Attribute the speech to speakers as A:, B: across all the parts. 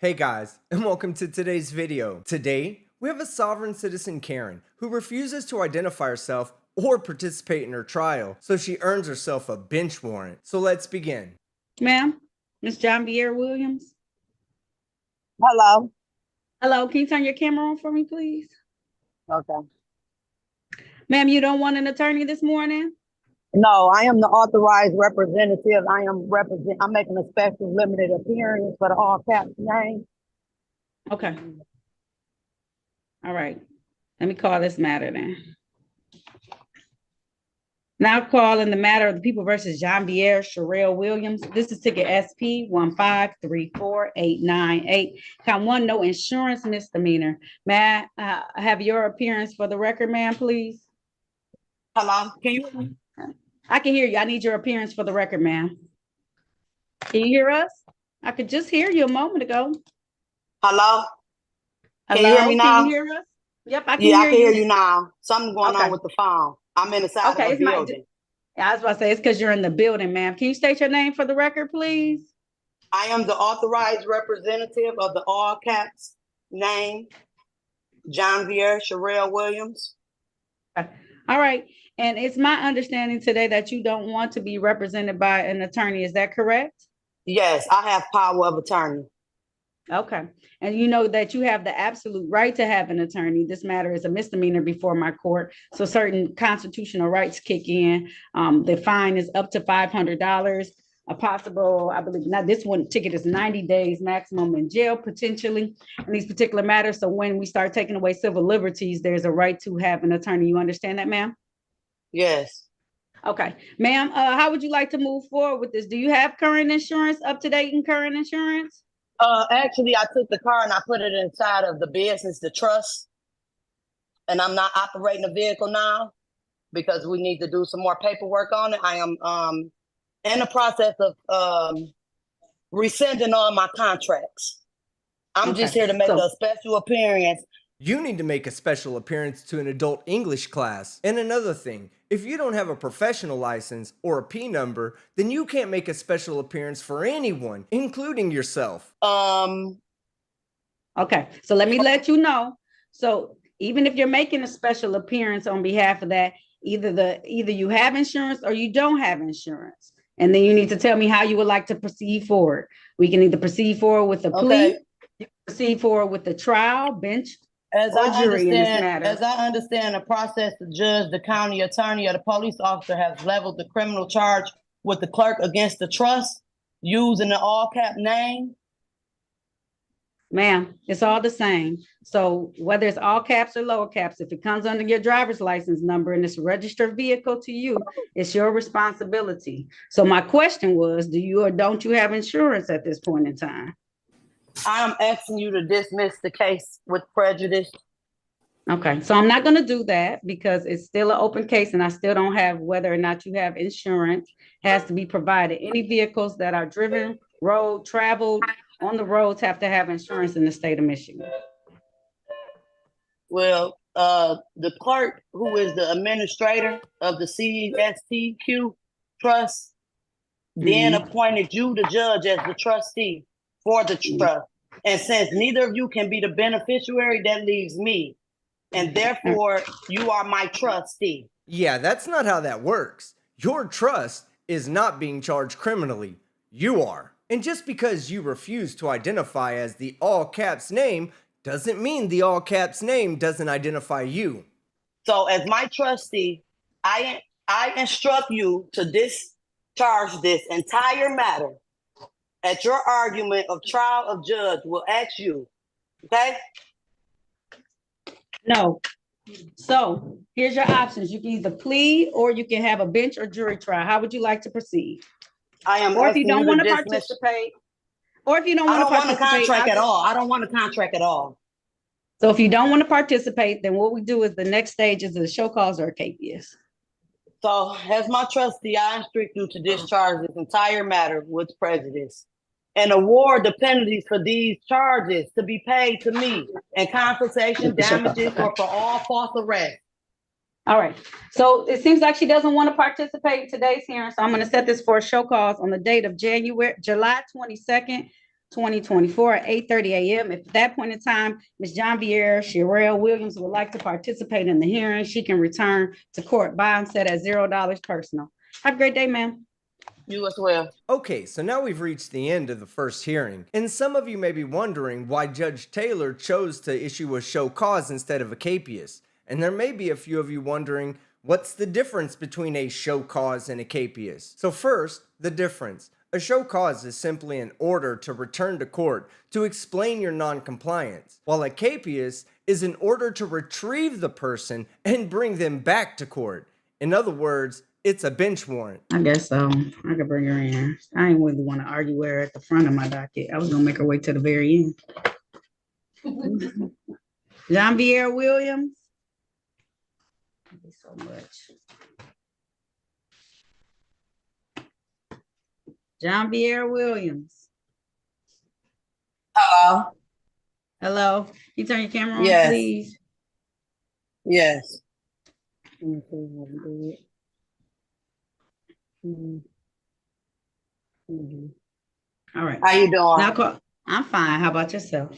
A: Hey guys, and welcome to today's video. Today, we have a sovereign citizen Karen who refuses to identify herself or participate in her trial, so she earns herself a bench warrant. So let's begin.
B: Ma'am, Ms. John Bier Williams.
C: Hello.
B: Hello, can you turn your camera on for me, please?
C: Okay.
B: Ma'am, you don't want an attorney this morning?
C: No, I am the authorized representative. I'm making a special limited appearance for the all caps name.
B: Okay. All right. Let me call this matter then. Now calling the matter of the people versus John Bier Sherelle Williams. This is ticket SP 1534898. Count one, no insurance misdemeanor. May I have your appearance for the record, ma'am, please?
C: Hello. Can you hear me?
B: I can hear you. I need your appearance for the record, ma'am. Can you hear us? I could just hear you a moment ago.
C: Hello. Can
B: Hello?
C: you hear me now?
B: Can you hear us? Yep, I can
C: Yeah,
B: hear
C: I can
B: you.
C: hear you now. Something going
B: Okay.
C: on with the phone. I'm inside
B: Okay,
C: of a building.
B: I was about to say it's because you're in the building, ma'am. Can you state your name for the record, please?
C: I am the authorized representative of the all caps name, John Bier Sherelle Williams.
B: Okay. All right. And it's my understanding today that you don't want to be represented by an attorney. Is that correct?
C: Yes, I have power of attorney.
B: Okay. And you know that you have the absolute right to have an attorney. This matter is a misdemeanor before my court. So certain constitutional rights kick in. The fine is up to $500. A possible, I believe, now this one ticket is 90 days maximum in jail potentially in these particular matters. So when we start taking away civil liberties, there's a right to have an attorney. You understand that, ma'am?
C: Yes.
B: Okay. Ma'am, how would you like to move forward with this? Do you have current insurance, up to date and current insurance?
C: Actually, I took the car and I put it inside of the business, the trust, and I'm not operating the vehicle now because we need to do some more paperwork on it. I am in the process of rescinding all my contracts. I'm just here to make a special appearance.
A: You need to make a special appearance to an adult English class. And another thing, if you don't have a professional license or a P number, then you can't make a special appearance for anyone, including yourself.
B: Okay, so let me let you know. So even if you're making a special appearance on behalf of that, either you have insurance or you don't have insurance. And then you need to tell me how you would like to proceed forward. We can either proceed forward with the plea, proceed forward with the trial, bench,
C: As
B: or jury in this matter.
C: As I understand the process, the judge, the county attorney, or the police officer has leveled the criminal charge with the clerk against the trust using the all cap name.
B: Ma'am, it's all the same. So whether it's all caps or lower caps, if it comes under your driver's license number and it's a registered vehicle to you, it's your responsibility. So my question was, do you or don't you have insurance at this point in time?
C: I'm asking you to dismiss the case with prejudice.
B: Okay, so I'm not going to do that because it's still an open case and I still don't have whether or not you have insurance has to be provided. Any vehicles that are driven, road, traveled on the roads have to have insurance in the state of Michigan.
C: Well, the clerk, who is the administrator of the CSTQ trust, then appointed you, the judge, as the trustee for the trust. And since neither of you can be the beneficiary, that leaves me. And therefore, you are my trustee.
A: Yeah, that's not how that works. Your trust is not being charged criminally. You are. And just because you refuse to identify as the all caps name doesn't mean the all caps name doesn't identify you.
C: So as my trustee, I instruct you to discharge this entire matter at your argument of trial of judge will ask you, okay?
B: No. So here's your options. You can either plead or you can have a bench or jury trial. How would you like to proceed? Or if you don't want to participate, or if you don't want to participate.
C: I don't want a contract at all. I don't want a contract at all.
B: So if you don't want to participate, then what we do is the next stage is the show cause or capias.
C: So as my trustee, I instruct you to discharge this entire matter with prejudice and award the penalties for these charges to be paid to me and compensation, damages, or for all false arrests.
B: All right. So it seems like she doesn't want to participate in today's hearing. So I'm going to set this for a show cause on the date of July 22nd, 2024 at 8:30 a.m. If at that point in time, Ms. John Vieira Sherelle Williams would like to participate in the hearing, she can return to court. Bond set at $0 personal. Have a great day, ma'am.
C: You as well.
A: Okay, so now we've reached the end of the first hearing, and some of you may be wondering why Judge Taylor chose to issue a show cause instead of a capias. And there may be a few of you wondering, what's the difference between a show cause and a capias? So first, the difference. A show cause is simply an order to return to court to explain your non-compliance, while a capias is an order to retrieve the person and bring them back to court. In other words, it's a bench warrant.
B: I guess so. I could bring her in. I didn't really want to argue with her at the front of my docket. I was gonna make her wait till the very end. John Vieira Williams. Thank you so much. John Vieira Williams.
C: Hello.
B: Hello. You turn your camera on,
C: Yes.
B: please.
C: Yes.
B: Let me see how to do it. All right.
C: How you doing?
B: Now I'm fine. How about yourself?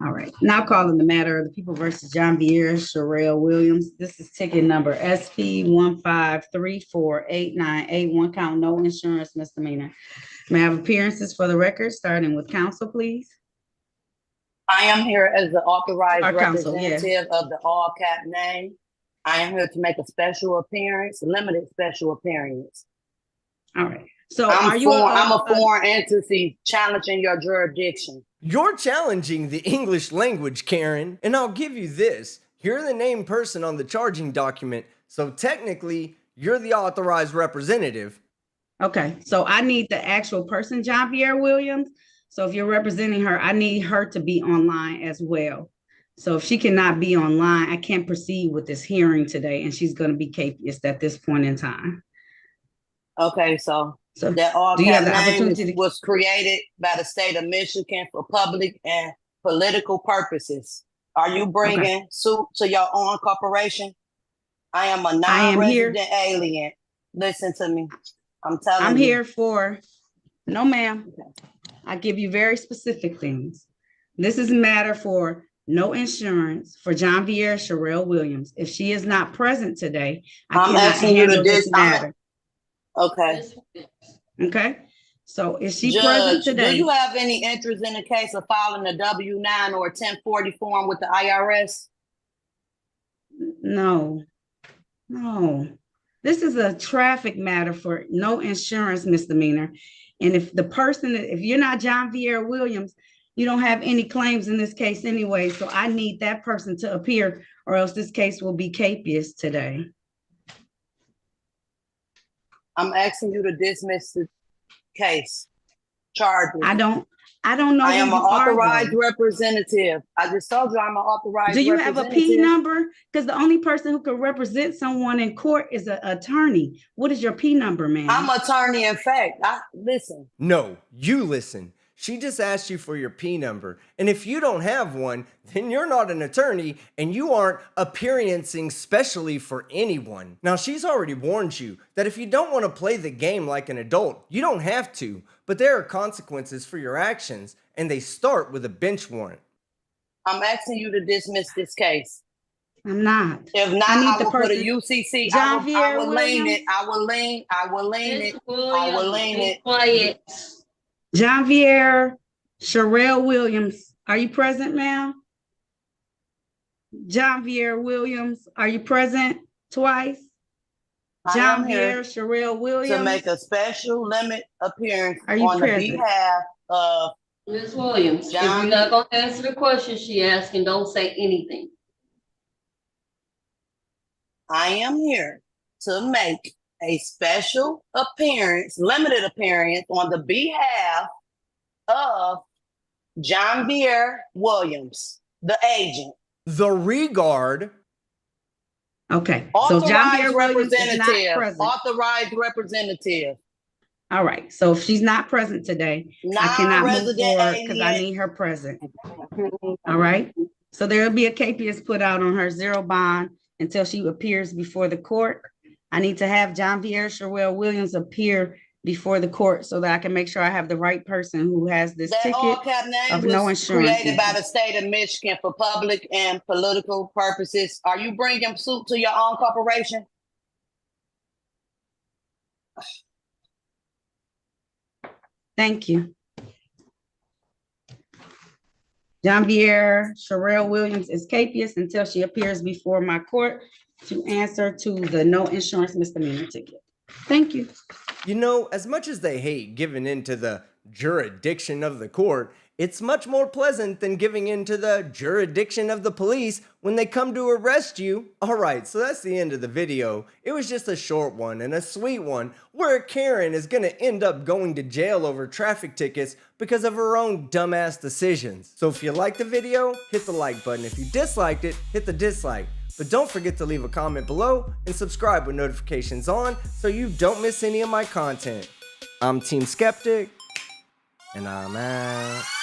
B: All right. Now calling the matter of the people versus John Vieira Sherelle Williams. This is ticket number SP 1534898. Count no insurance misdemeanor. May I have appearances for the record, starting with counsel, please?
C: I am here as the authorized
B: Our counsel,
C: representative of the all cap name. I am here to make a special appearance, limited special appearance.
B: All right. So
C: I'm
B: are
C: a foreign entity challenging your jurisdiction.
A: You're challenging the English language, Karen, and I'll give you this. You're the named person on the charging document, so technically, you're the authorized representative.
B: Okay, so I need the actual person, John Vieira Williams. So if you're representing her, I need her to be online as well. So if she cannot be online, I can't proceed with this hearing today, and she's going to be capious at this point in time.
C: Okay, so
B: So
C: that all
B: do you have
C: cap
B: the
C: name
B: opportunity to?
C: was created by the state of Michigan for public and political purposes. Are you bringing suit to your own corporation? I am a
B: I am here.
C: non-resident alien. Listen to me. I'm telling you.
B: I'm here for, no ma'am. I give you very specific things. This is a matter for no insurance for John Vieira Sherelle Williams. If she is not present today, I
C: I'm
B: cannot
C: asking you to
B: handle this matter.
C: Okay.
B: Okay, so is she
C: Judge,
B: present today?
C: do you have any interest in the case of filing a W-9 or a 1040 form with the IRS?
B: No. This is a traffic matter for no insurance misdemeanor. And if you're not John Vieira Williams, you don't have any claims in this case anyway. So I need that person to appear, or else this case will be capious today.
C: I'm asking you to dismiss the case. Charges.
B: I don't know.
C: I am
B: who
C: an
B: you are,
C: authorized
B: though.
C: representative. I just told you I'm an authorized
B: Do you have a P
C: representative.
B: number? Because the only person who can represent someone in court is an attorney. What is your P number, man?
C: I'm an attorney, in fact. Listen.
A: No, you listen. She just asked you for your P number, and if you don't have one, then you're not an attorney and you aren't appearancing specially for anyone. Now, she's already warned you that if you don't want to play the game like an adult, you don't have to, but there are consequences for your actions, and they start with a bench warrant.
C: I'm asking you to dismiss this case.
B: I'm not.
C: If not, I will put a UCC.
B: John
C: I will
B: Vieira
C: lean
B: Williams?
C: it. I will lean it.
D: Quiet.
B: John Vieira Sherelle Williams, are you present, ma'am? John Vieira Williams, are you present twice? John Vieira Sherelle Williams,
C: to make a special limit appearance
B: Are you
C: on
B: present?
C: the behalf of
D: Ms. Williams, if
C: John-
D: you're not gonna answer the question she asking, don't say anything.
C: I am here to make a special appearance, limited appearance on the behalf of John Vieira Williams, the agent.
A: The regard.
B: Okay, so John
C: Authorized
B: Vieira Williams is not
C: representative.
B: present.
C: Authorized representative.
B: All right, so if she's not present today, I cannot move
C: Non-resident
B: forward because I
C: alien.
B: need her present. All right, so there will be a capias put out on her zero bond until she appears before the court. I need to have John Vieira Sherelle Williams appear before the court so that I can make sure I have the right person who has this
C: That all
B: ticket
C: cap name
B: of no
C: was
B: insurance.
C: created by the state of Michigan for public and political purposes. Are you bringing suit to your own corporation?
B: Thank you. Janvier Sherelle Williams is capious until she appears before my court to answer to the no insurance misdemeanor ticket. Thank you.
A: You know, as much as they hate giving into the jurisdiction of the court, it's much more pleasant than giving into the jurisdiction of the police when they come to arrest you. Alright, so that's the end of the video. It was just a short one and a sweet one where Karen is gonna end up going to jail over traffic tickets because of her own dumbass decisions. So if you liked the video, hit the like button. If you disliked it, hit the dislike. But don't forget to leave a comment below and subscribe with notifications on so you don't miss any of my content. I'm Team Skeptic, and I'm out.